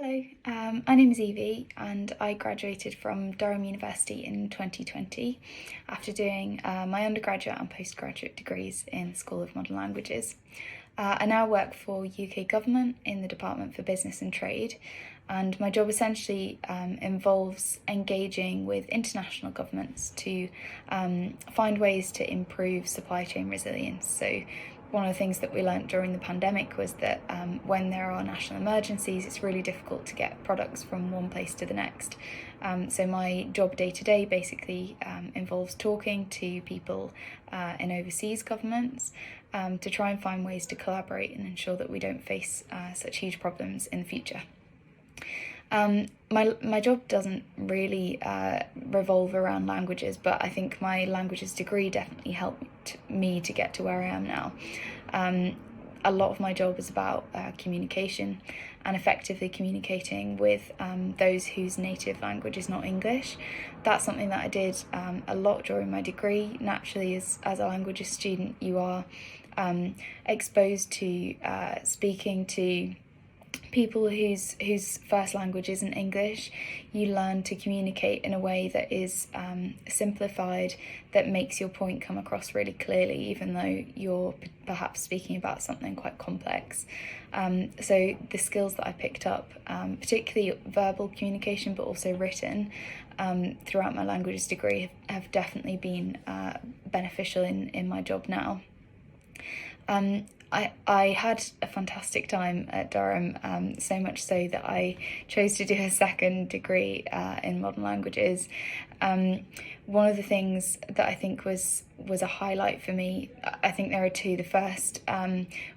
Hello, my name is Evie and I graduated from Durham University in 2020 after doing my undergraduate and postgraduate degrees in the School of Modern Languages. I now work for UK Government in the Department for Business and Trade, and my job essentially involves engaging with international governments to find ways to improve supply chain resilience. So one of the things that we learnt during the pandemic was that when there are national emergencies, it's really difficult to get products from one place to the next. So my job day to day basically involves talking to people in overseas governments to try and find ways to collaborate and ensure that we don't face such huge problems in the future. My job doesn't really revolve around languages, but I think my languages degree definitely helped me to get to where I am now. A lot of my job is about communication and effectively communicating with those whose native language is not English. That's something that I did a lot during my degree. Naturally, as a languages student, you are exposed to speaking to people whose first language isn't English. You learn to communicate in a way that is simplified, that makes your point come across really clearly, even though you're perhaps speaking about something quite complex. So the skills that I picked up, particularly verbal communication, but also written, throughout my languages degree have definitely been beneficial in my job now. I had a fantastic time at Durham, so much so that I chose to do a second degree in modern languages. One of the things that I think was a highlight for me, I think there are two. The first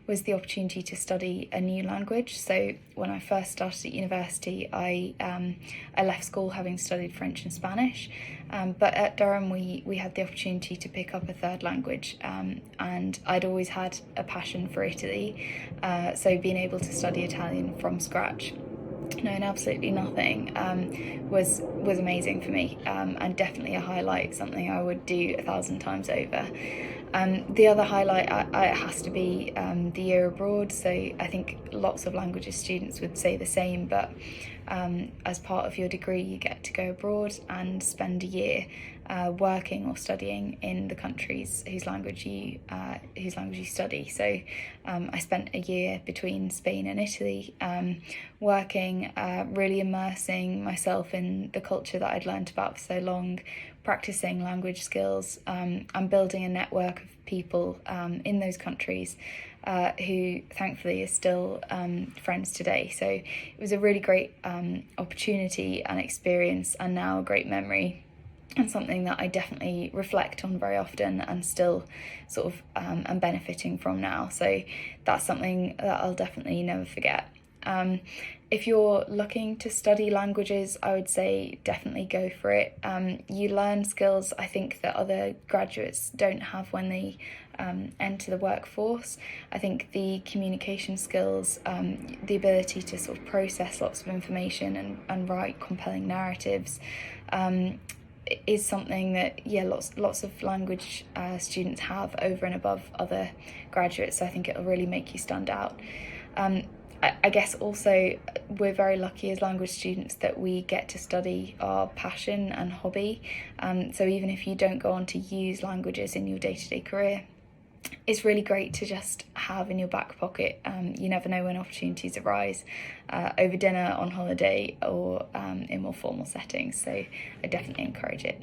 was the opportunity to study a new language. So when I first started at university, I left school having studied French and Spanish, but at Durham we had the opportunity to pick up a third language, and I'd always had a passion for Italy, so being able to study Italian from scratch, knowing absolutely nothing, was amazing for me, and definitely a highlight, something I would do 1,000 times over. The other highlight it has to be the year abroad. So I think lots of languages students would say the same, but as part of your degree you get to go abroad and spend a year working or studying in the countries whose language you study. So I spent a year between Spain and Italy, working, really immersing myself in the culture that I'd learnt about for so long, practicing language skills, and building a network of people in those countries who thankfully are still friends today. So it was a really great opportunity and experience, and now a great memory, and something that I definitely reflect on very often and still sort of am benefiting from now. So that's something that I'll definitely never forget. If you're looking to study languages, I would say definitely go for it. You learn skills I think that other graduates don't have when they enter the workforce. I think the communication skills, the ability to sort of process lots of information and write compelling narratives, is something that lots of language students have over and above other graduates. So I think it'll really make you stand out. I guess also we're very lucky as language students that we get to study our passion and hobby. So even if you don't go on to use languages in your day-to-day career, it's really great to just have in your back pocket. You never know when opportunities arise, over dinner, on holiday, or in more formal settings. So I definitely encourage it.